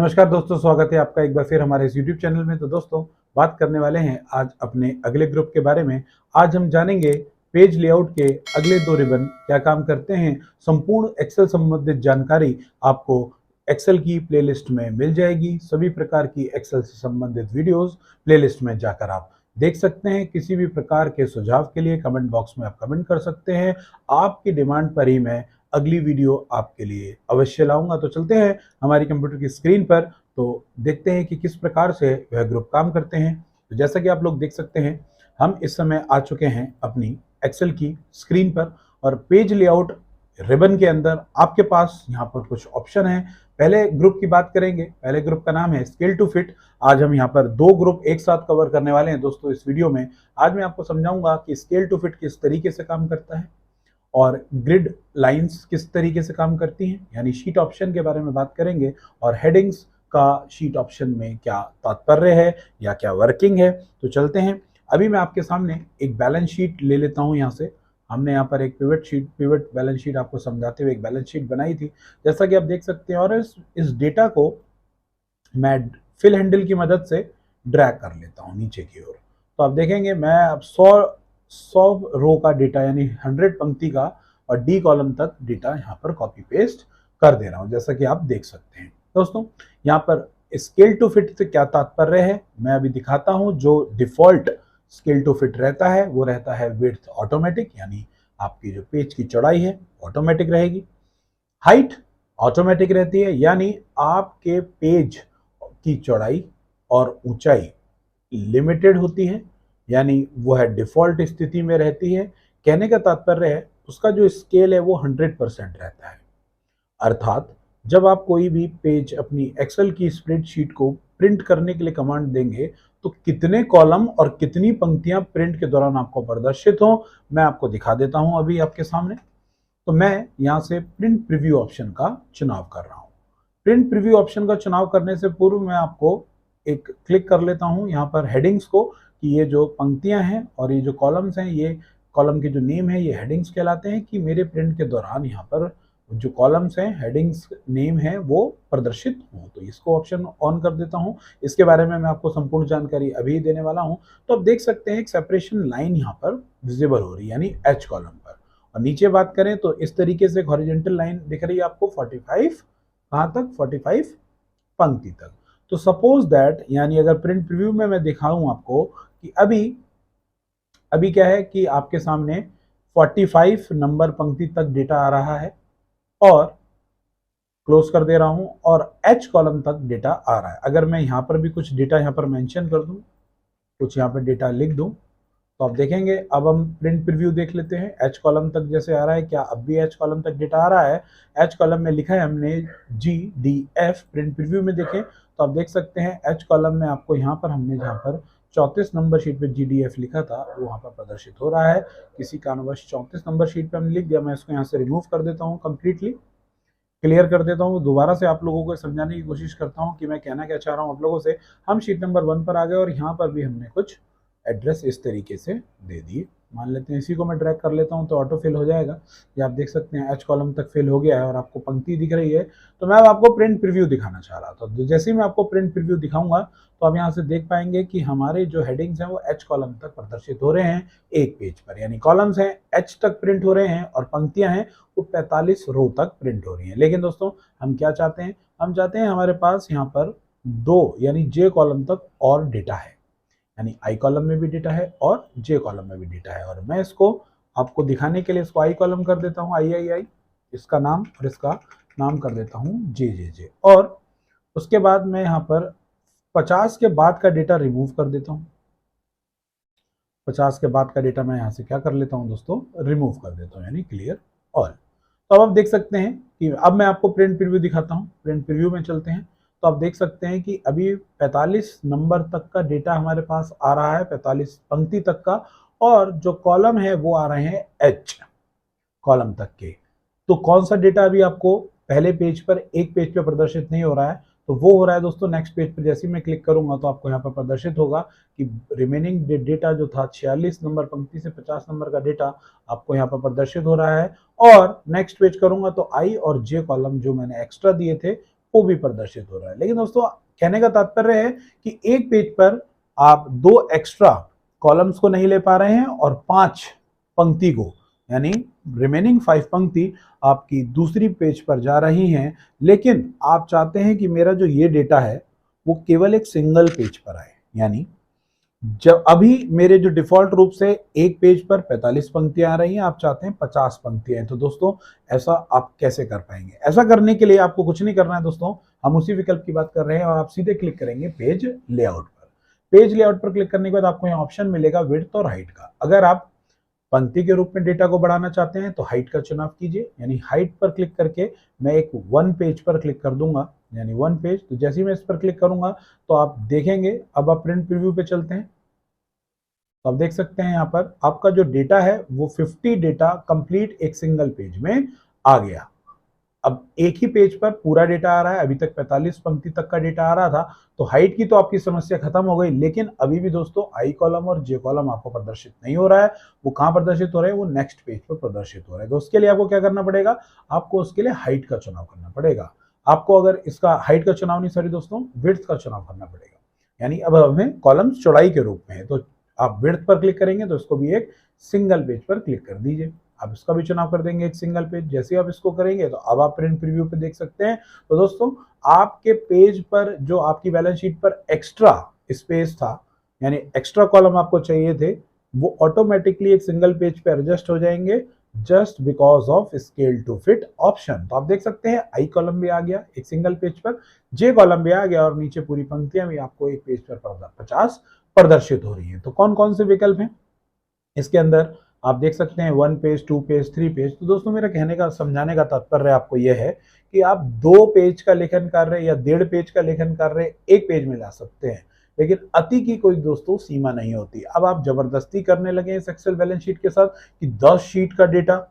नमस्कार दोस्तों, स्वागत है आपका एक बार फिर हमारे इस YouTube चैनल में। तो दोस्तों, बात करने वाले हैं आज अपने अगले ग्रुप के बारे में। आज हम जानेंगे पेज लेआउट के अगले दो रिबन क्या काम करते हैं। संपूर्ण एक्सेल संबंधित जानकारी आपको एक्सेल की प्लेलिस्ट में मिल जाएगी। सभी प्रकार की एक्सेल से संबंधित वीडियोस प्लेलिस्ट में जाकर आप देख सकते हैं। किसी भी प्रकार के सुझाव के लिए कमेंट बॉक्स में आप कमेंट कर सकते हैं। आपकी डिमांड पर ही मैं अगली वीडियो आपके लिए अवश्य लाऊंगा। तो चलते हैं हमारी कंप्यूटर की स्क्रीन पर, तो देखते हैं कि किस प्रकार से वह ग्रुप काम करते हैं। तो जैसा कि आप लोग देख सकते हैं, हम इस समय आ चुके हैं अपनी एक्सेल की स्क्रीन पर और पेज लेआउट रिबन के अंदर आपके पास यहाँ पर कुछ ऑप्शन है। पहले ग्रुप की बात करेंगे। पहले ग्रुप का नाम है स्केल टू फिट। आज हम यहाँ पर दो ग्रुप एक साथ कवर करने वाले हैं दोस्तों। इस वीडियो में आज मैं आपको समझाऊंगा कि स्केल टू फिट किस तरीके से काम करता है और ग्रिड लाइंस किस तरीके से काम करती हैं, यानी शीट ऑप्शन के बारे में बात करेंगे और हेडिंग्स का शीट ऑप्शन में क्या तात्पर्य है या क्या वर्किंग है। तो चलते हैं। अभी मैं आपके सामने एक बैलेंस शीट ले लेता हूं। यहाँ से हमने यहाँ पर एक पिवट बैलेंस शीट आपको समझाते हुए एक बैलेंस शीट बनाई थी, जैसा कि आप देख सकते हैं। और इस डेटा को मैं फिल हैंडल की मदद से ड्रैग कर लेता हूँ नीचे की ओर। तो आप देखेंगे मैं अब 100 रो का डेटा यानी 100 पंक्ति का और डी कॉलम तक डेटा यहाँ पर कॉपी पेस्ट कर दे रहा हूँ, जैसा कि आप देख सकते हैं। दोस्तों, यहाँ पर स्केल टू फिट से क्या तात्पर्य है मैं अभी दिखाता हूँ। जो डिफॉल्ट स्केल टू फिट रहता है वो रहता है विड्थ ऑटोमेटिक, यानी आपकी जो पेज की चौड़ाई है ऑटोमेटिक रहेगी। हाइट ऑटोमेटिक रहती है, यानी आपके पेज की चौड़ाई और ऊंचाई लिमिटेड होती है, यानी वह डिफॉल्ट स्थिति में रहती है। कहने का तात्पर्य है उसका जो स्केल है वो 100% रहता है। अर्थात जब आप कोई भी पेज अपनी एक्सेल की स्प्रेडशीट को प्रिंट करने के लिए कमांड देंगे तो कितने कॉलम और कितनी पंक्तियां प्रिंट के दौरान आपको प्रदर्शित हो, मैं आपको दिखा देता हूं अभी आपके सामने। तो मैं यहां से प्रिंट प्रीव्यू ऑप्शन का चुनाव कर रहा हूं। प्रिंट प्रीव्यू ऑप्शन का चुनाव करने से पूर्व मैं आपको एक क्लिक कर लेता हूं यहाँ पर हेडिंग्स को, कि ये जो पंक्तियां हैं और ये जो कॉलम्स हैं, ये कॉलम के जो नेम है ये हेडिंग्स कहलाते हैं। कि मेरे प्रिंट के दौरान यहाँ पर जो कॉलम्स हैं हेडिंग्स नेम है वो प्रदर्शित हो, तो इसको ऑप्शन ऑन कर देता हूँ। इसके बारे में मैं आपको संपूर्ण जानकारी अभी देने वाला हूँ। तो आप देख सकते हैं एक सेपरेशन लाइन यहाँ पर विजिबल हो रही है, यानी एच कॉलम पर। और नीचे बात करें तो इस तरीके से हॉरिजॉन्टल लाइन दिख रही है आपको 45 कहाँ तक, 45 पंक्ति तक। तो सपोज दैट, यानी अगर प्रिंट प्रीव्यू में मैं दिखाऊं आपको कि अभी क्या है कि आपके सामने 45 नंबर पंक्ति तक डेटा आ रहा है और क्लोज कर दे रहा हूं और एच कॉलम तक डेटा आ रहा है। अगर मैं यहां पर भी कुछ डेटा यहां पर मेंशन कर दूं, कुछ यहां पर डेटा लिख दूं, तो आप देखेंगे। अब हम प्रिंट प्रीव्यू देख लेते हैं। एच कॉलम तक जैसे आ रहा है, क्या अब भी एच कॉलम तक डेटा आ रहा है? एच कॉलम में लिखा है हमने GDF। प्रिंट प्रीव्यू में देखें तो आप देख सकते हैं एच कॉलम में आपको यहाँ पर हमने जहाँ पर 34 नंबर शीट पे GDF लिखा था वो वहाँ पर प्रदर्शित हो रहा है। किसी कारणवश 34 नंबर शीट पे हमने लिख दिया। मैं इसको यहाँ से रिमूव कर देता हूँ, कंप्लीटली क्लियर कर देता हूँ। दोबारा से आप लोगों को समझाने की कोशिश करता हूँ कि मैं कहना क्या चाह रहा हूँ आप लोगों से। हम शीट नंबर 1 पर आ गए और यहाँ पर भी हमने कुछ एड्रेस इस तरीके से दे दिए। मान लेते हैं इसी को मैं ड्रैग कर लेता हूं तो ऑटो फिल हो जाएगा। ये आप देख सकते हैं एच कॉलम तक फिल हो गया है और आपको पंक्ति दिख रही है। तो मैं अब आपको प्रिंट प्रीव्यू दिखाना चाह रहा था। जैसे ही मैं आपको प्रिंट प्रीव्यू दिखाऊंगा तो आप यहां से देख पाएंगे कि हमारे जो हेडिंग्स हैं वो एच कॉलम तक प्रदर्शित हो रहे हैं एक पेज पर, यानी कॉलम्स हैं एच तक प्रिंट हो रहे हैं और पंक्तियां हैं वो 45 रो तक प्रिंट हो रही हैं। लेकिन दोस्तों, हम क्या चाहते हैं? हम चाहते हैं हमारे पास यहाँ पर 2 यानी जे कॉलम तक और डेटा है, यानी आई कॉलम में भी डेटा है और जे कॉलम में भी डेटा है। और मैं इसको आपको दिखाने के लिए इसको आई कॉलम कर देता हूँ, आई, इसका नाम, और इसका नाम कर देता हूँ जे। और उसके बाद मैं यहाँ पर 50 के बाद का डेटा रिमूव कर देता हूँ। 50 के बाद का डेटा मैं यहाँ से क्या कर लेता हूँ दोस्तों, रिमूव कर देता हूँ, यानी क्लियर ऑल। तो अब आप देख सकते हैं कि अब मैं आपको प्रिंट प्रीव्यू दिखाता हूँ। प्रिंट प्रीव्यू में चलते हैं तो आप देख सकते हैं कि अभी 45 नंबर तक का डेटा हमारे पास आ रहा है, 45 पंक्ति तक का, और जो कॉलम है वो आ रहे हैं एच कॉलम तक के। तो कौन सा डेटा अभी आपको पहले पेज पर एक पेज पे प्रदर्शित नहीं हो रहा है, तो वो हो रहा है दोस्तों नेक्स्ट पेज पर। जैसे ही मैं क्लिक करूंगा तो आपको यहाँ पर प्रदर्शित होगा कि रिमेनिंग डेटा जो था 46 नंबर पंक्ति से 50 नंबर का डेटा आपको यहाँ पर प्रदर्शित हो रहा है। और नेक्स्ट पेज करूंगा तो आई और जे कॉलम जो मैंने एक्स्ट्रा दिए थे वो भी प्रदर्शित हो रहा है। लेकिन दोस्तों कहने का तात्पर्य है कि एक पेज पर आप 2 एक्स्ट्रा कॉलम्स को नहीं ले पा रहे हैं और 5 पंक्ति को, यानी रिमेनिंग 5 पंक्ति आपकी दूसरी पेज पर जा रही हैं, लेकिन आप चाहते हैं कि मेरा जो ये डेटा है वो केवल एक सिंगल पेज पर आए। यानी जब अभी मेरे जो डिफॉल्ट रूप से एक पेज पर 45 पंक्तियां आ रही हैं, आप चाहते हैं 50 पंक्तियां। तो दोस्तों ऐसा आप कैसे कर पाएंगे? ऐसा करने के लिए आपको कुछ नहीं करना है दोस्तों, हम उसी विकल्प की बात कर रहे हैं और आप सीधे क्लिक करेंगे पेज लेआउट पर। पेज लेआउट पर क्लिक करने के बाद आपको यहाँ ऑप्शन मिलेगा विड्थ और हाइट का। अगर आप पंक्ति के रूप में डेटा को बढ़ाना चाहते हैं तो हाइट का चुनाव कीजिए, यानी हाइट पर क्लिक करके मैं एक 1 पेज पर क्लिक कर दूंगा, यानी 1 पेज। तो जैसे ही मैं इस पर क्लिक करूंगा तो आप देखेंगे, अब आप प्रिंट प्रीव्यू पे चलते हैं तो आप देख सकते हैं यहाँ पर आपका जो डेटा है वो 50 डेटा कंप्लीट एक सिंगल पेज में आ गया। अब एक ही पेज पर पूरा डेटा आ रहा है, अभी तक 45 पंक्ति तक का डेटा आ रहा था। तो हाइट की तो आपकी समस्या खत्म हो गई, लेकिन अभी भी दोस्तों आई कॉलम और जे कॉलम आपको प्रदर्शित नहीं हो रहा है। वो कहाँ प्रदर्शित हो रहे हैं? वो नेक्स्ट पेज पर प्रदर्शित हो रहे हैं। तो उसके लिए आपको क्या करना पड़ेगा? आपको उसके लिए हाइट का चुनाव करना पड़ेगा। आपको अगर इसका हाइट का चुनाव नहीं, सॉरी दोस्तों, विड्थ का चुनाव करना पड़ेगा। यानी अब हमें कॉलम्स चौड़ाई के रूप में है, तो आप विड्थ पर क्लिक करेंगे तो इसको भी एक सिंगल पेज पर क्लिक कर दीजिए। आप इसका भी चुनाव कर देंगे एक सिंगल पेज। जैसे आप इसको करेंगे तो अब आप प्रिंट प्रीव्यू पे देख सकते हैं। तो दोस्तों आपके पेज पर जो आपकी बैलेंस शीट पर एक्स्ट्रा स्पेस था, यानी एक्स्ट्रा कॉलम आपको चाहिए थे, वो ऑटोमेटिकली एक सिंगल पेज पे एडजस्ट हो जाएंगे just because of scale to fit option. तो आप देख सकते हैं आई कॉलम भी आ गया एक सिंगल पेज पर, जे कॉलम भी आ गया और नीचे पूरी पंक्तियां भी आपको एक पेज पर 50 प्रदर्शित हो रही है। तो कौन कौन से विकल्प हैं इसके अंदर आप देख सकते हैं? 1 पेज, 2 पेज, 3 पेज। तो दोस्तों मेरा कहने का, समझाने का तात्पर्य आपको यह है कि आप 2 पेज का लेखन कार्य या 1.5 पेज का लेखन कार्य एक पेज में ला सकते हैं, लेकिन अति की कोई दोस्तों सीमा नहीं होती। अब आप जबरदस्ती करने लगे इस एक्सेल बैलेंस शीट के साथ कि 10 शीट का डेटा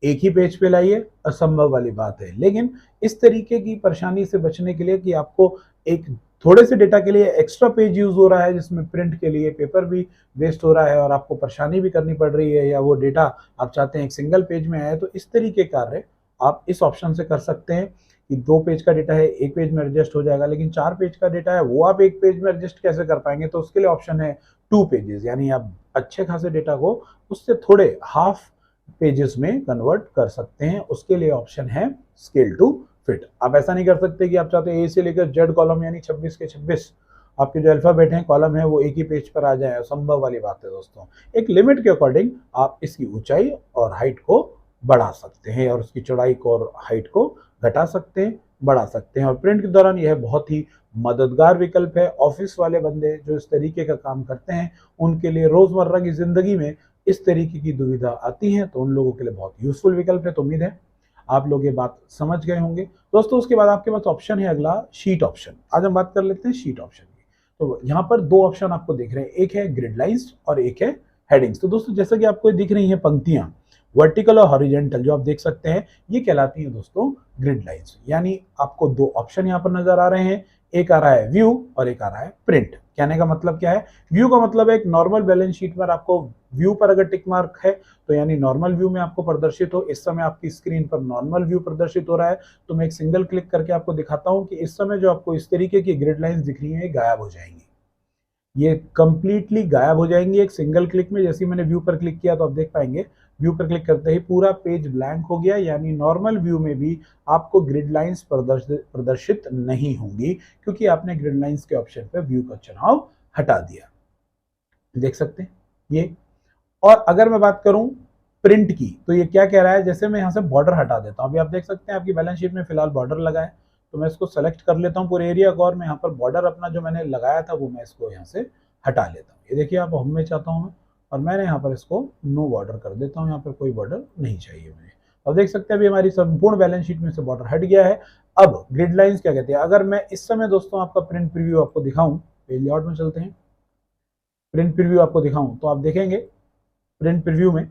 एक ही पेज पे लाइए, असंभव वाली बात है। लेकिन इस तरीके की परेशानी से बचने के लिए कि आपको एक थोड़े से डेटा के लिए एक्स्ट्रा पेज यूज हो रहा है, जिसमें प्रिंट के लिए पेपर भी वेस्ट हो रहा है और आपको परेशानी भी करनी पड़ रही है, या वो डेटा आप चाहते हैं एक सिंगल पेज में आए, तो इस तरीके कार्य आप इस ऑप्शन से कर सकते हैं कि 2 पेज का डेटा है एक पेज में एडजस्ट हो जाएगा, लेकिन 4 पेज का डेटा है वो आप एक पेज में एडजस्ट कैसे कर पाएंगे? तो उसके लिए ऑप्शन है 2 पेजेस, यानी आप अच्छे खासे डेटा को उससे थोड़े हाफ पेजेस में कन्वर्ट कर सकते हैं। उसके लिए ऑप्शन है स्केल टू फिट। आप ऐसा नहीं कर सकते कि आप चाहते हैं ए से लेकर जेड कॉलम यानी 26 के 26 आपके जो अल्फाबेट हैं कॉलम है वो एक ही पेज पर आ जाए, असंभव वाली बात है दोस्तों। एक लिमिट के अकॉर्डिंग आप इसकी ऊंचाई और हाइट को बढ़ा सकते हैं और उसकी चौड़ाई को और हाइट को घटा सकते हैं, बढ़ा सकते हैं। और प्रिंट के दौरान यह बहुत ही मददगार विकल्प है। ऑफिस वाले बंदे जो इस तरीके का काम करते हैं उनके लिए रोजमर्रा की जिंदगी में इस तरीके की दुविधा आती है, तो उन लोगों के लिए बहुत यूजफुल विकल्प है। तो उम्मीद है आप लोग ये बात समझ गए होंगे दोस्तों। उसके बाद आपके पास ऑप्शन है अगला शीट ऑप्शन। आज हम बात कर लेते हैं शीट ऑप्शन की। तो यहाँ पर 2 ऑप्शन आपको दिख रहे हैं, एक है ग्रिड लाइंस और एक है हेडिंग्स। तो दोस्तों जैसा कि आपको दिख रही है पंक्तियां वर्टिकल और हॉरिजेंटल जो आप देख सकते हैं, ये कहलाती हैं दोस्तों ग्रिड लाइंस। यानी आपको 2 ऑप्शन यहाँ पर नजर आ रहे हैं, एक आ रहा है व्यू और एक आ रहा है प्रिंट। कहने का मतलब क्या है? व्यू का मतलब है एक नॉर्मल बैलेंस शीट पर आपको व्यू पर अगर टिक मार्क है तो यानी नॉर्मल व्यू में आपको प्रदर्शित हो। इस समय आपकी स्क्रीन पर नॉर्मल व्यू प्रदर्शित हो रहा है, तो मैं एक सिंगल क्लिक करके आपको दिखाता हूं कि इस समय जो आपको इस तरीके की ग्रिड लाइंस दिख रही हैं ये गायब हो जाएंगी, ये कंप्लीटली गायब हो जाएंगी एक सिंगल क्लिक में। जैसे मैंने व्यू पर क्लिक किया तो आप देख पाएंगे व्यू पर क्लिक करते ही पूरा पेज ब्लैंक हो गया, यानी नॉर्मल व्यू में भी आपको ग्रिड लाइंस प्रदर्शित नहीं होंगी, क्योंकि आपने ग्रिड लाइंस के ऑप्शन पे व्यू का चुनाव हटा दिया। देख सकते हैं ये। और अगर मैं बात करूं प्रिंट की, तो ये क्या कह रहा है? जैसे मैं यहाँ से बॉर्डर हटा देता हूं, अभी आप देख सकते हैं आपकी बैलेंस शीट में फिलहाल बॉर्डर लगा है, तो मैं इसको सेलेक्ट कर लेता हूँ पूरे एरिया को और मैं यहाँ पर बॉर्डर अपना जो मैंने लगाया था वो मैं इसको यहाँ से हटा लेता हूँ। ये देखिए आप होम में चाहता हूँ मैं, और मैंने यहाँ पर इसको नो बॉर्डर कर देता हूँ, यहाँ पर कोई बॉर्डर नहीं चाहिए मुझे। अब देख सकते हैं अभी हमारी संपूर्ण बैलेंस शीट में से बॉर्डर हट गया है। अब ग्रिड लाइंस क्या कहते हैं? अगर मैं इस समय दोस्तों आपका प्रिंट प्रीव्यू आपको दिखाऊं, पेज लेआउट में चलते हैं, प्रिंट प्रीव्यू आपको दिखाऊं तो आप देखेंगे प्रिंट प्रीव्यू में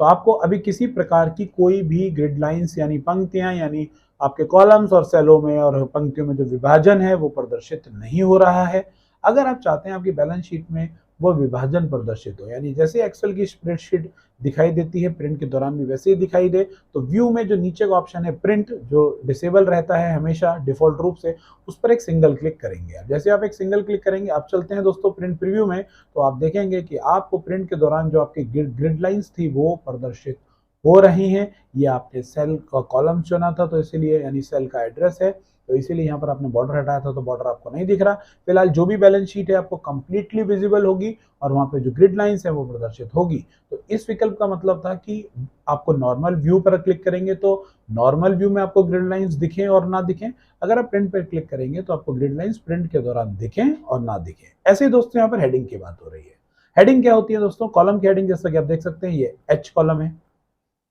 तो आपको अभी किसी प्रकार की कोई भी ग्रिड लाइंस यानी पंक्तियां, यानी आपके कॉलम्स और सेलों में और पंक्तियों में जो विभाजन है वो प्रदर्शित नहीं हो रहा है। अगर आप चाहते हैं आपकी बैलेंस शीट में वो विभाजन प्रदर्शित हो। यानी जैसे एक्सेल की स्प्रेडशीट दिखाई देती है प्रिंट के दौरान भी वैसे ही दिखाई दे। तो व्यू में जो नीचे का ऑप्शन है प्रिंट, जो डिसेबल रहता है हमेशा डिफॉल्ट रूप से, उस पर एक सिंगल क्लिक करेंगे। जैसे आप एक सिंगल क्लिक करेंगे, आप चलते हैं दोस्तों प्रिंट प्रीव्यू में, तो आप देखेंगे कि आपको प्रिंट के दौरान जो आपकी ग्रिड लाइंस थी वो प्रदर्शित हो रही हैं। ये आपने सेल का कॉलम चुना था तो इसीलिए, यानी सेल का एड्रेस है तो इसीलिए यहाँ पर आपने बॉर्डर हटाया था तो बॉर्डर आपको नहीं दिख रहा। फिलहाल जो भी बैलेंस शीट है आपको कंप्लीटली विजिबल होगी और वहाँ पे जो ग्रिड लाइंस है वो प्रदर्शित होगी। तो इस विकल्प का मतलब था कि आपको नॉर्मल व्यू पर क्लिक करेंगे तो नॉर्मल व्यू में आपको ग्रिड लाइंस दिखें और ना दिखें, अगर आप प्रिंट पर क्लिक करेंगे तो आपको ग्रिड लाइंस प्रिंट के दौरान दिखें और ना दिखें। ऐसे ही दोस्तों यहाँ पर हेडिंग की बात हो रही है। हेडिंग क्या होती है दोस्तों? कॉलम की हेडिंग, जैसा कि आप देख सकते हैं ये एच कॉलम है,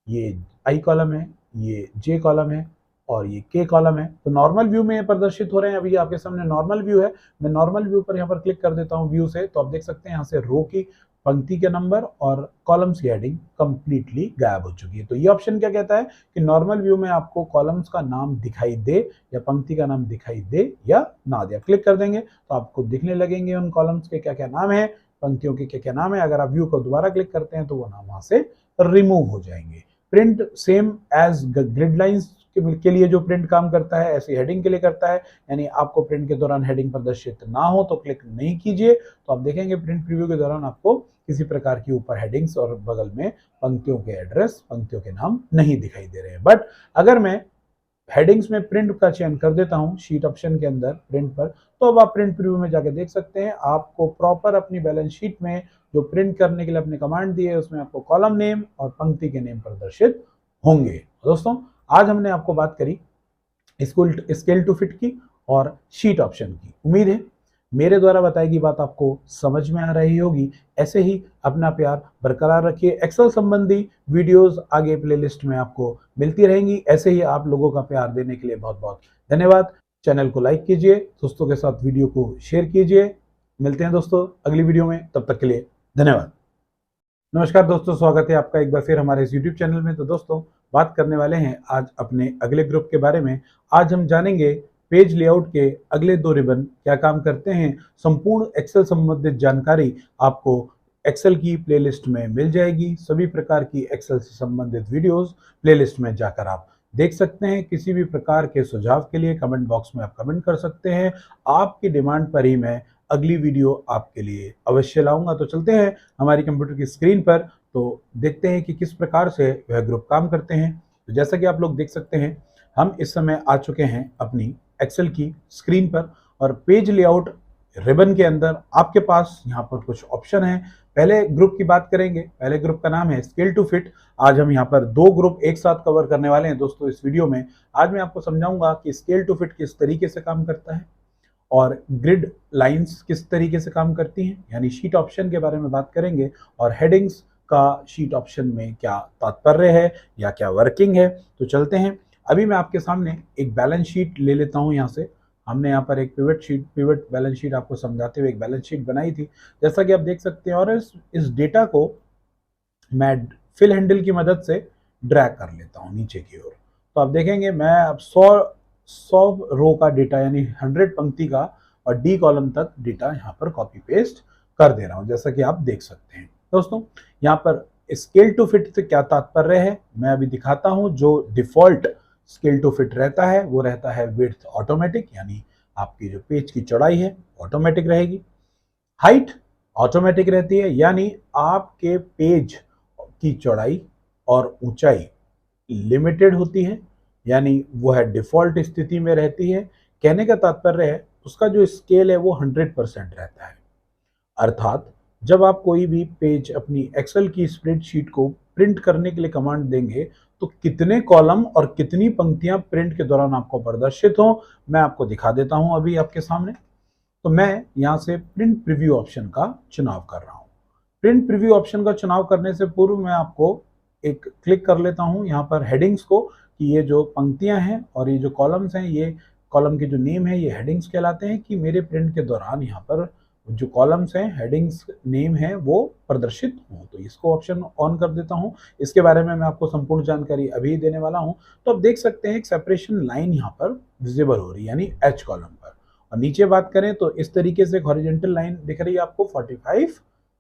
ये आई कॉलम है, ये जे कॉलम है और ये के कॉलम है। तो नॉर्मल व्यू में प्रदर्शित हो रहे हैं। अभी आपके सामने नॉर्मल व्यू है, मैं नॉर्मल व्यू पर यहाँ पर क्लिक कर देता हूँ व्यू से, तो आप देख सकते हैं यहाँ से रो की पंक्ति के नंबर और कॉलम्स की हेडिंग कंप्लीटली गायब हो चुकी है। तो ये ऑप्शन क्या कहता है कि नॉर्मल व्यू में आपको कॉलम्स का नाम दिखाई दे या पंक्ति का नाम दिखाई दे या ना दे। क्लिक कर देंगे तो आपको दिखने लगेंगे उन कॉलम्स के क्या क्या नाम है, पंक्तियों के क्या क्या नाम है। अगर आप व्यू को दोबारा क्लिक करते हैं तो वो नाम वहां से रिमूव हो जाएंगे। Print same as grid lines के लिए जो प्रिंट काम करता है ऐसी हेडिंग के लिए करता है। यानी आपको प्रिंट के दौरान हेडिंग प्रदर्शित ना हो तो क्लिक नहीं कीजिए, तो आप देखेंगे प्रिंट प्रीव्यू के दौरान आपको किसी प्रकार की ऊपर हेडिंग्स और बगल में पंक्तियों के एड्रेस, पंक्तियों के नाम नहीं दिखाई दे रहे हैं। बट अगर मैं हेडिंग्स में प्रिंट का चयन कर देता हूं शीट ऑप्शन के अंदर प्रिंट पर, तो अब आप प्रिंट प्रीव्यू में जाके देख सकते हैं आपको प्रॉपर अपनी बैलेंस शीट में जो प्रिंट करने के लिए अपने कमांड दिए है उसमें आपको कॉलम नेम और पंक्ति के नेम प्रदर्शित होंगे। दोस्तों आज हमने आपको बात करी स्केल टू फिट की और शीट ऑप्शन की। उम्मीद है मेरे द्वारा बताई गई बात आपको समझ में आ रही होगी। ऐसे ही अपना प्यार बरकरार रखिए। एक्सेल संबंधी वीडियोस आगे प्लेलिस्ट में आपको मिलती रहेंगी। ऐसे ही आप लोगों का प्यार देने के लिए बहुत बहुत धन्यवाद। चैनल को लाइक कीजिए, दोस्तों के साथ वीडियो को शेयर कीजिए। मिलते हैं दोस्तों अगली वीडियो में, तब तक के लिए धन्यवाद। नमस्कार दोस्तों, स्वागत है आपका एक बार फिर हमारे इस YouTube चैनल में। तो दोस्तों बात करने वाले हैं आज अपने अगले ग्रुप के बारे में। आज हम जानेंगे पेज लेआउट के अगले 2 रिबन क्या काम करते हैं। संपूर्ण एक्सेल संबंधित जानकारी आपको एक्सेल की प्लेलिस्ट में मिल जाएगी। सभी प्रकार की एक्सेल से संबंधित वीडियोस प्लेलिस्ट में जाकर आप देख सकते हैं। किसी भी प्रकार के सुझाव के लिए कमेंट बॉक्स में आप कमेंट कर सकते हैं। आपकी डिमांड पर ही मैं अगली वीडियो आपके लिए अवश्य लाऊंगा। तो चलते हैं हमारी कंप्यूटर की स्क्रीन पर, तो देखते हैं कि किस प्रकार से वह ग्रुप काम करते हैं। तो जैसा कि आप लोग देख सकते हैं हम इस समय आ चुके हैं अपनी एक्सेल की स्क्रीन पर और पेज लेआउट रिबन के अंदर आपके पास यहाँ पर कुछ ऑप्शन है। पहले ग्रुप की बात करेंगे। पहले ग्रुप का नाम है स्केल टू फिट। आज हम यहाँ पर 2 ग्रुप एक साथ कवर करने वाले हैं दोस्तों इस वीडियो में। आज मैं आपको समझाऊंगा कि स्केल टू फिट किस तरीके से काम करता है और ग्रिड लाइंस किस तरीके से काम करती हैं, यानी शीट ऑप्शन के बारे में बात करेंगे और हेडिंग्स का शीट ऑप्शन में क्या तात्पर्य है या क्या वर्किंग है। तो चलते हैं। अभी मैं आपके सामने एक बैलेंस शीट ले लेता हूं। यहाँ से हमने यहाँ पर एक पिवट बैलेंस शीट आपको समझाते हुए एक बैलेंस शीट बनाई थी, जैसा कि आप देख सकते हैं। और इस डेटा को मैं फिल हैंडल की मदद से ड्रैग कर लेता हूँ नीचे की ओर। तो आप देखेंगे मैं अब 100 रो का डेटा यानी 100 पंक्ति का और डी कॉलम तक डेटा यहाँ पर कॉपी पेस्ट कर दे रहा हूँ, जैसा कि आप देख सकते हैं। दोस्तों यहाँ पर स्केल टू फिट से क्या तात्पर्य है मैं अभी दिखाता हूँ। जो डिफॉल्ट स्केल टू फिट रहता है वो रहता है विड्थ ऑटोमेटिक, यानी आपकी जो पेज की चौड़ाई है ऑटोमेटिक रहेगी। हाइट ऑटोमेटिक रहती है, यानी आपके पेज की चौड़ाई और ऊंचाई लिमिटेड होती है, यानी वो है डिफॉल्ट स्थिति में रहती है। कहने का तात्पर्य है उसका जो स्केल है वो 100% रहता है। अर्थात जब आप कोई भी पेज अपनी एक्सेल की स्प्रेडशीट को प्रिंट करने के लिए कमांड देंगे तो कितने कॉलम और कितनी पंक्तियां प्रिंट के दौरान आपको प्रदर्शित हो मैं आपको दिखा देता हूं अभी आपके सामने। तो मैं यहां से प्रिंट प्रीव्यू ऑप्शन का चुनाव कर रहा हूं। प्रिंट प्रीव्यू ऑप्शन का चुनाव करने से पूर्व मैं आपको एक क्लिक कर लेता हूं यहाँ पर हेडिंग्स को, कि ये जो पंक्तियां हैं और ये जो कॉलम्स हैं, ये कॉलम के जो नेम है ये हेडिंग्स कहलाते हैं, कि मेरे प्रिंट के दौरान यहाँ पर जो कॉलम्स हैं हेडिंग्स नेम है वो प्रदर्शित हो। तो इसको ऑप्शन ऑन कर देता हूं। इसके बारे में मैं आपको संपूर्ण जानकारी अभी देने वाला हूं। तो आप देख सकते हैं एक सेपरेशन लाइन यहाँ पर विजिबल हो रही है, यानी एच कॉलम पर। और नीचे बात करें तो इस तरीके से एक हॉरिजॉन्टल लाइन दिख रही है आपको 45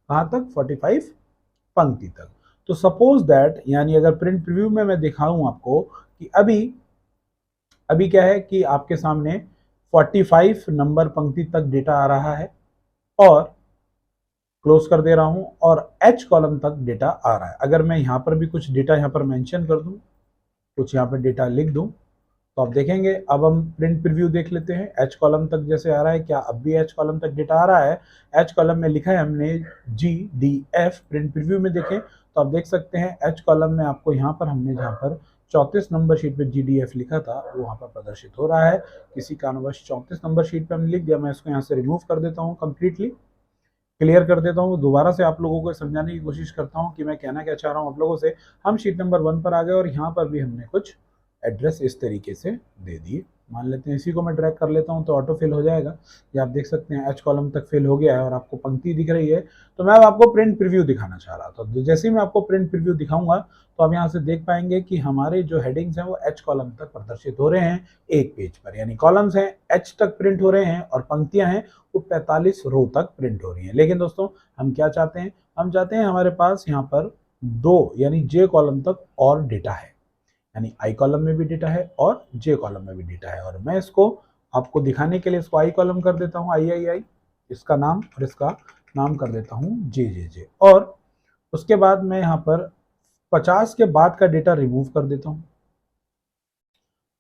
कहाँ तक, 45 पंक्ति तक। तो सपोज दैट, यानी अगर प्रिंट प्रीव्यू में मैं दिखाऊं आपको कि अभी क्या है कि आपके सामने 45 नंबर पंक्ति तक डेटा आ रहा है और क्लोज कर दे रहा हूं और एच कॉलम तक डेटा आ रहा है। अगर मैं यहां पर भी कुछ डेटा यहां पर मेंशन कर दूं, कुछ यहां पर डेटा लिख दूं, तो आप देखेंगे। अब हम प्रिंट प्रीव्यू देख लेते हैं। एच कॉलम तक जैसे आ रहा है, क्या अब भी एच कॉलम तक डेटा आ रहा है? एच कॉलम में लिखा है हमने GDF। प्रिंट प्रीव्यू में देखें तो आप देख सकते हैं एच कॉलम में आपको यहाँ पर हमने जहाँ पर 34 नंबर शीट पे GDF लिखा था वो वहाँ पर प्रदर्शित हो रहा है। किसी कारणवश 34 नंबर शीट पे हमने लिख दिया। मैं इसको यहाँ से रिमूव कर देता हूँ, कंप्लीटली क्लियर कर देता हूँ। दोबारा से आप लोगों को समझाने की कोशिश करता हूँ कि मैं कहना क्या चाह रहा हूँ आप लोगों से। हम शीट नंबर 1 पर आ गए और यहाँ पर भी हमने कुछ एड्रेस इस तरीके से दे दिए। मान लेते हैं इसी को मैं ड्रैग कर लेता हूं तो ऑटो फिल हो जाएगा। ये आप देख सकते हैं एच कॉलम तक फिल हो गया है और आपको पंक्ति दिख रही है। तो मैं अब आपको प्रिंट प्रीव्यू दिखाना चाह रहा था। तो जैसे ही मैं आपको प्रिंट प्रीव्यू दिखाऊंगा तो आप यहाँ से देख पाएंगे कि हमारे जो हेडिंग्स हैं वो एच कॉलम तक प्रदर्शित हो रहे हैं एक पेज पर, यानी कॉलम्स हैं एच तक प्रिंट हो रहे हैं और पंक्तियां हैं वो 45 रो तक प्रिंट हो रही हैं। लेकिन दोस्तों हम क्या चाहते हैं, हम चाहते हैं हमारे पास यहाँ पर 2 यानी जे कॉलम तक और डेटा है, यानी आई कॉलम में भी डेटा है और जे कॉलम में भी डेटा है। और मैं इसको आपको दिखाने के लिए इसको आई कॉलम कर देता हूँ, आई, इसका नाम, और इसका नाम कर देता हूँ जे। और उसके बाद मैं यहाँ पर 50 के बाद का डेटा रिमूव कर देता हूँ।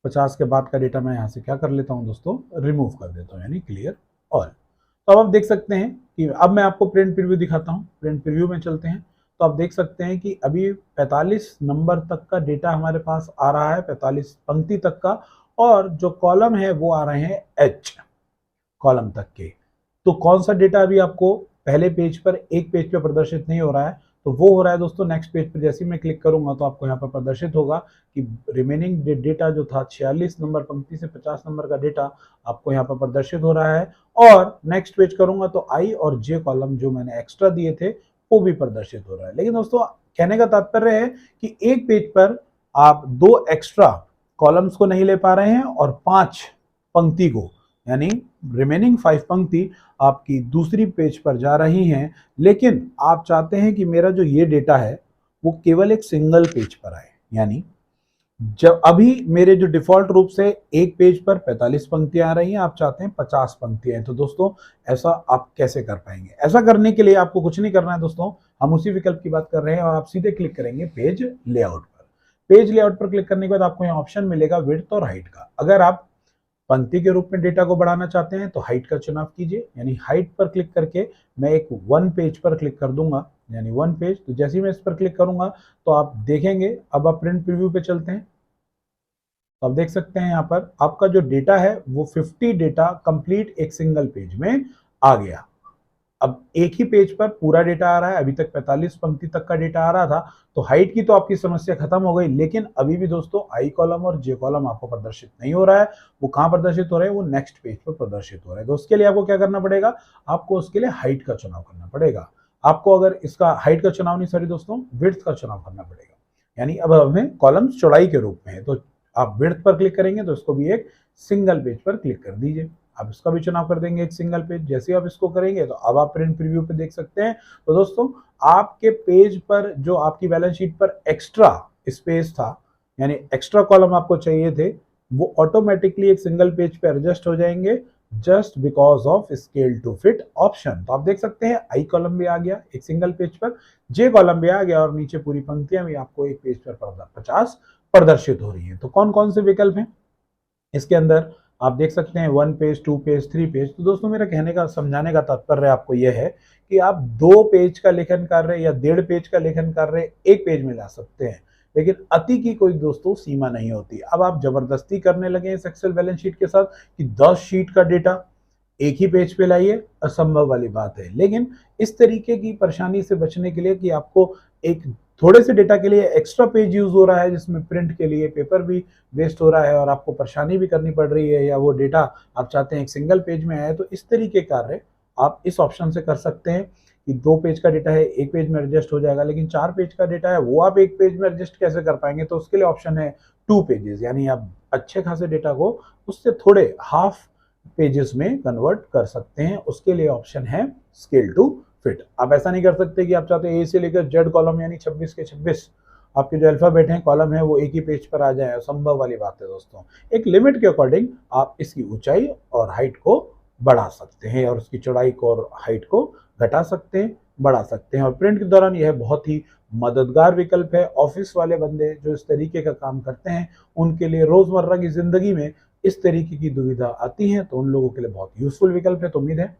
50 के बाद का डेटा मैं यहाँ से क्या कर लेता हूँ दोस्तों, रिमूव कर देता हूँ, यानी क्लियर ऑल। तो अब आप देख सकते हैं कि अब मैं आपको प्रिंट प्रीव्यू दिखाता हूँ। प्रिंट प्रीव्यू में चलते हैं तो आप देख सकते हैं कि अभी 45 नंबर तक का डेटा हमारे पास आ रहा है, 45 पंक्ति तक का, और जो कॉलम है वो आ रहे हैं एच कॉलम तक के। तो कौन सा डेटा अभी आपको पहले पेज पर, एक पेज पर प्रदर्शित नहीं हो रहा है, तो वो हो रहा है दोस्तों नेक्स्ट पेज पर। जैसे ही मैं क्लिक करूंगा तो आपको यहाँ पर प्रदर्शित होगा कि रिमेनिंग डेटा जो था 46 नंबर पंक्ति से 50 नंबर का डेटा आपको यहाँ पर प्रदर्शित हो रहा है। और नेक्स्ट पेज करूंगा तो आई और जे कॉलम जो मैंने एक्स्ट्रा दिए थे वो भी प्रदर्शित हो रहा है। लेकिन दोस्तों कहने का तात्पर्य है कि एक पेज पर आप 2 एक्स्ट्रा कॉलम्स को नहीं ले पा रहे हैं और 5 पंक्ति को, यानी रिमेनिंग 5 पंक्ति आपकी दूसरी पेज पर जा रही हैं। लेकिन आप चाहते हैं कि मेरा जो ये डेटा है वो केवल एक सिंगल पेज पर आए, यानी जब अभी मेरे जो डिफॉल्ट रूप से एक पेज पर 45 पंक्तियां आ रही हैं, आप चाहते हैं 50 पंक्तियां। तो दोस्तों ऐसा आप कैसे कर पाएंगे? ऐसा करने के लिए आपको कुछ नहीं करना है दोस्तों, हम उसी विकल्प की बात कर रहे हैं और आप सीधे क्लिक करेंगे पेज लेआउट पर। पेज लेआउट पर क्लिक करने के बाद आपको यहाँ ऑप्शन मिलेगा विड्थ और हाइट का। अगर आप पंक्ति के रूप में डेटा को बढ़ाना चाहते हैं तो हाइट का चुनाव कीजिए, यानी हाइट पर क्लिक करके मैं एक 1 पेज पर क्लिक कर दूंगा, यानी 1 पेज। तो जैसे ही मैं इस पर क्लिक करूंगा तो आप देखेंगे, अब आप प्रिंट प्रीव्यू पे चलते हैं तो आप देख सकते हैं यहाँ पर आपका जो डेटा है वो 50 डेटा कंप्लीट एक सिंगल पेज में आ गया। अब एक ही पेज पर पूरा डेटा आ रहा है, अभी तक 45 पंक्ति तक का डेटा आ रहा था। तो हाइट की तो आपकी समस्या खत्म हो गई, लेकिन अभी भी दोस्तों आई कॉलम और जे कॉलम आपको प्रदर्शित नहीं हो रहा है। वो कहाँ प्रदर्शित हो रहे हैं? वो नेक्स्ट पेज पर प्रदर्शित हो रहे हैं। तो उसके लिए आपको क्या करना पड़ेगा? आपको उसके लिए हाइट का चुनाव करना पड़ेगा। आपको अगर इसका हाइट का चुनाव नहीं, सॉरी दोस्तों, विड्थ का चुनाव करना पड़ेगा। यानी अब हमें कॉलम्स चौड़ाई के रूप में है, तो आप विड्थ पर क्लिक करेंगे तो इसको भी एक सिंगल पेज पर क्लिक कर दीजिए। आप इसका भी चुनाव कर देंगे एक सिंगल पेज। जैसे ही आप इसको करेंगे तो अब आप प्रिंट प्रीव्यू पे देख सकते हैं। तो दोस्तों आपके पेज पर जो आपकी बैलेंस शीट पर एक्स्ट्रा स्पेस था, यानी एक्स्ट्रा कॉलम आपको चाहिए थे, वो ऑटोमेटिकली एक सिंगल पेज पे एडजस्ट हो जाएंगे just because of scale to fit option. तो आप देख सकते हैं आई कॉलम भी आ गया एक सिंगल पेज पर, जे कॉलम भी आ गया और नीचे पूरी पंक्तियां भी आपको एक पेज पर 50 प्रदर्शित हो रही है। तो कौन कौन से विकल्प हैं इसके अंदर आप देख सकते हैं? 1 पेज, 2 पेज, 3 पेज। तो दोस्तों मेरा कहने का, समझाने का तात्पर्य आपको यह है कि आप 2 पेज का लेखन कार्य या 1.5 पेज का लेखन कार्य एक पेज में ला सकते हैं, लेकिन अति की कोई दोस्तों सीमा नहीं होती। अब आप जबरदस्ती करने लगे इस एक्सेल बैलेंस शीट के साथ कि 10 शीट का डेटा एक ही पेज पे लाइए, असंभव वाली बात है। लेकिन इस तरीके की परेशानी से बचने के लिए कि आपको एक थोड़े से डेटा के लिए एक्स्ट्रा पेज यूज हो रहा है, जिसमें प्रिंट के लिए पेपर भी वेस्ट हो रहा है और आपको परेशानी भी करनी पड़ रही है, या वो डेटा आप चाहते हैं एक सिंगल पेज में आए, तो इस तरीके कार्य आप इस ऑप्शन से कर सकते हैं कि 2 पेज का डेटा है एक पेज में एडजस्ट हो जाएगा, लेकिन 4 पेज का डेटा है वो आप एक पेज में एडजस्ट कैसे कर पाएंगे? तो उसके लिए ऑप्शन है 2 पेजेस, यानी आप अच्छे खासे डेटा को उससे थोड़े हाफ पेजेस में कन्वर्ट कर सकते हैं। उसके लिए ऑप्शन है स्केल टू फिट। आप ऐसा नहीं कर सकते कि आप चाहते हैं ए से लेकर जेड कॉलम यानी 26 के 26 आपके जो अल्फाबेट हैं कॉलम है वो एक ही पेज पर आ जाए, असंभव वाली बात है दोस्तों। एक लिमिट के अकॉर्डिंग आप इसकी ऊंचाई और हाइट को बढ़ा सकते हैं और उसकी चौड़ाई को और हाइट को घटा सकते हैं, बढ़ा सकते हैं। और प्रिंट के दौरान यह बहुत ही मददगार विकल्प है। ऑफिस वाले बंदे जो इस तरीके का काम करते हैं उनके लिए रोजमर्रा की जिंदगी में इस तरीके की दुविधा आती है तो उन लोगों के लिए बहुत यूजफुल विकल्प है। तो उम्मीद है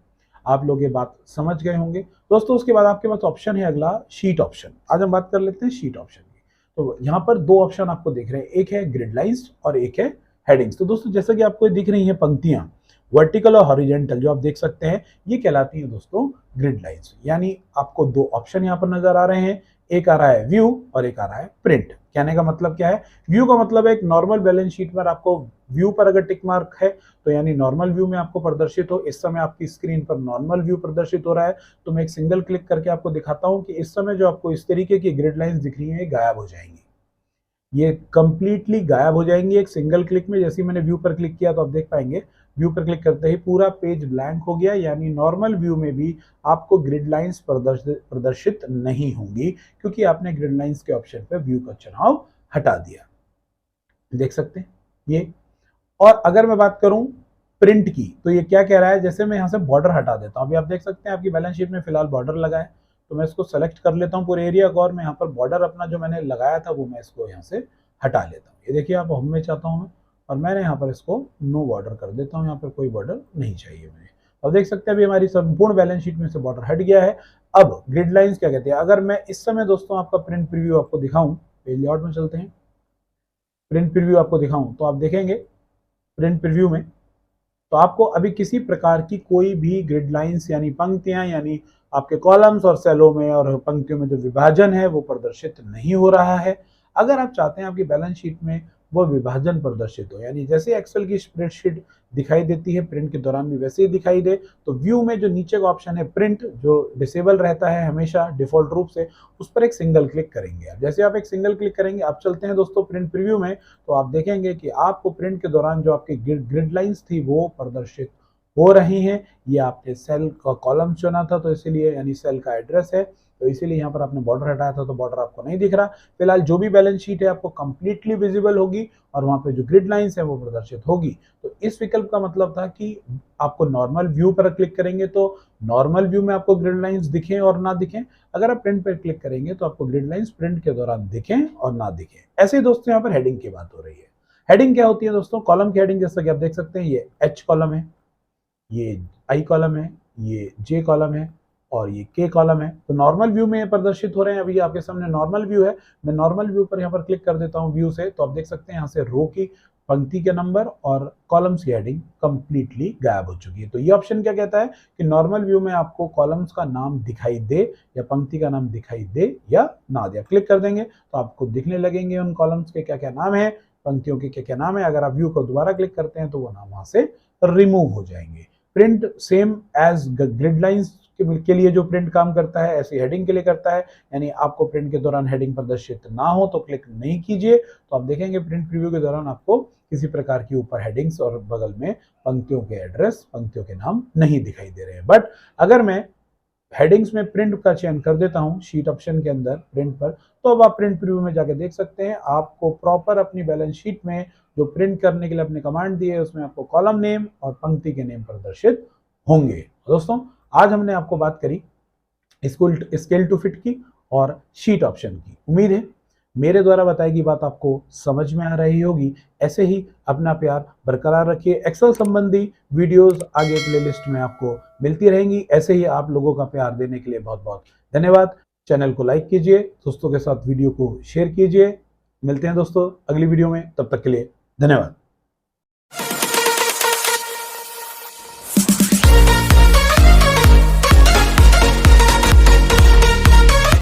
आप लोग ये बात समझ गए होंगे दोस्तों। उसके बाद आपके पास ऑप्शन है अगला शीट ऑप्शन। आज हम बात कर लेते हैं शीट ऑप्शन की। तो यहाँ पर दो ऑप्शन आपको दिख रहे हैं, एक है ग्रिड लाइंस और एक है हेडिंग्स। तो दोस्तों जैसा कि आपको दिख रही हैं पंक्तियां वर्टिकल और हॉरिजेंटल जो आप देख सकते हैं ये कहलाती हैं दोस्तों ग्रिड लाइंस। यानी आपको दो ऑप्शन यहाँ पर नजर आ रहे हैं, एक आ रहा है व्यू और एक आ रहा है प्रिंट। कहने का मतलब क्या है, व्यू का मतलब है एक नॉर्मल बैलेंस शीट पर आपको व्यू पर अगर टिक मार्क है तो यानी नॉर्मल व्यू में आपको प्रदर्शित हो। इस समय आपकी स्क्रीन पर नॉर्मल व्यू प्रदर्शित हो रहा है तो मैं एक सिंगल क्लिक करके आपको दिखाता हूं कि इस समय जो आपको इस तरीके की ग्रिड लाइंस दिख रही हैं ये गायब हो जाएंगी, ये कंप्लीटली गायब हो जाएंगी एक सिंगल क्लिक में। जैसे ही मैंने व्यू पर क्लिक किया तो आप देख पाएंगे व्यू पर क्लिक करते ही पूरा पेज ब्लैंक हो गया, यानी नॉर्मल व्यू में भी आपको ग्रिड लाइंस प्रदर्शित नहीं होंगी क्योंकि आपने ग्रिड लाइंस के ऑप्शन पर व्यू का चुनाव हटा दिया। देख सकते हैं ये। और अगर मैं बात करूं प्रिंट की तो ये क्या कह रहा है, जैसे मैं यहाँ से बॉर्डर हटा देता हूं, अभी आप देख सकते हैं आपकी बैलेंस शीट में फिलहाल बॉर्डर लगा है तो मैं इसको सेलेक्ट कर लेता हूं पूरे एरिया को और मैं यहाँ पर बॉर्डर अपना जो मैंने लगाया था वो मैं इसको यहाँ से हटा लेता हूँ। ये देखिए आप होम में चाहता हूँ मैं और मैंने यहाँ पर इसको नो बॉर्डर कर देता हूँ, यहाँ पर कोई बॉर्डर नहीं चाहिए मुझे। अब देख सकते हैं अभी हमारी संपूर्ण बैलेंस शीट में से बॉर्डर हट गया है। अब ग्रिड लाइंस क्या कहते हैं, अगर मैं इस समय दोस्तों आपका प्रिंट प्रीव्यू आपको दिखाऊं, पेज लेआउट में चलते हैं, प्रिंट प्रीव्यू आपको दिखाऊं तो आप देखेंगे प्रिंट प्रीव्यू में तो आपको अभी किसी प्रकार की कोई भी ग्रिड लाइंस यानी पंक्तियां यानी आपके कॉलम्स और सेलों में और पंक्तियों में जो विभाजन है वो प्रदर्शित नहीं हो रहा है। अगर आप चाहते हैं आपकी बैलेंस शीट में वो विभाजन प्रदर्शित हो, यानी जैसे एक्सेल की स्प्रेडशीट दिखाई देती है प्रिंट के दौरान भी वैसे ही दिखाई दे, तो व्यू में जो नीचे का ऑप्शन है प्रिंट जो डिसेबल रहता है हमेशा डिफॉल्ट रूप से, उस पर एक सिंगल क्लिक करेंगे आप। जैसे आप एक सिंगल क्लिक करेंगे, आप चलते हैं दोस्तों प्रिंट प्रीव्यू में, तो आप देखेंगे कि आपको प्रिंट के दौरान जो आपकी ग्रिड लाइंस थी वो प्रदर्शित हो रही हैं। ये आपने सेल का कॉलम चुना था तो इसीलिए, यानी सेल का एड्रेस है तो इसीलिए यहाँ पर आपने बॉर्डर हटाया था तो बॉर्डर आपको नहीं दिख रहा। फिलहाल जो भी बैलेंस शीट है आपको कंप्लीटली विजिबल होगी और वहां पे जो ग्रिड लाइंस है वो प्रदर्शित होगी। तो इस विकल्प का मतलब था कि आपको नॉर्मल व्यू पर क्लिक करेंगे तो नॉर्मल व्यू में आपको ग्रिड लाइंस दिखें और ना दिखें, अगर आप प्रिंट पर क्लिक करेंगे तो आपको ग्रिड लाइंस प्रिंट के दौरान दिखें और ना दिखें। ऐसे ही दोस्तों यहाँ पर हेडिंग की बात हो रही है। हेडिंग क्या होती है दोस्तों, कॉलम की हेडिंग जैसा कि आप देख सकते हैं ये एच कॉलम है, ये आई कॉलम है, ये जे कॉलम है और ये के कॉलम है। तो नॉर्मल व्यू में प्रदर्शित हो रहे हैं। अभी आपके सामने नॉर्मल व्यू है, मैं नॉर्मल व्यू पर यहाँ पर क्लिक कर देता हूँ व्यू से, तो आप देख सकते हैं यहाँ से रो की पंक्ति के नंबर और कॉलम्स की हेडिंग कंप्लीटली गायब हो चुकी है। तो ये ऑप्शन क्या कहता है कि नॉर्मल व्यू में आपको कॉलम्स का नाम दिखाई दे या पंक्ति का नाम दिखाई दे या ना दे। क्लिक कर देंगे तो आपको दिखने लगेंगे उन कॉलम्स के क्या क्या नाम है, पंक्तियों के क्या क्या नाम है। अगर आप व्यू को दोबारा क्लिक करते हैं तो वो नाम वहां से रिमूव हो जाएंगे। Print same as grid lines के लिए जो प्रिंट काम करता है ऐसी हेडिंग के लिए करता है, यानी आपको प्रिंट के दौरान हेडिंग प्रदर्शित ना हो तो क्लिक नहीं कीजिए। तो आप देखेंगे प्रिंट प्रीव्यू के दौरान आपको किसी प्रकार की ऊपर हेडिंग्स और बगल में पंक्तियों के एड्रेस, पंक्तियों के नाम नहीं दिखाई दे रहे हैं। बट अगर मैं हेडिंग्स में प्रिंट का चयन कर देता हूं शीट ऑप्शन के अंदर प्रिंट पर, तो अब आप प्रिंट प्रीव्यू में जाकर देख सकते हैं आपको प्रॉपर अपनी बैलेंस शीट में जो प्रिंट करने के लिए अपने कमांड दिए उसमें आपको कॉलम नेम और पंक्ति के नेम प्रदर्शित होंगे। दोस्तों आज हमने आपको बात करी स्केल टू फिट की और शीट ऑप्शन की। उम्मीद है मेरे द्वारा बताई गई बात आपको समझ में आ रही होगी। ऐसे ही अपना प्यार बरकरार रखिए। एक्सेल संबंधी वीडियोस आगे प्लेलिस्ट में आपको मिलती रहेंगी। ऐसे ही आप लोगों का प्यार देने के लिए बहुत बहुत धन्यवाद। चैनल को लाइक कीजिए, दोस्तों के साथ वीडियो को शेयर कीजिए। मिलते हैं दोस्तों अगली वीडियो में, तब तक के लिए धन्यवाद।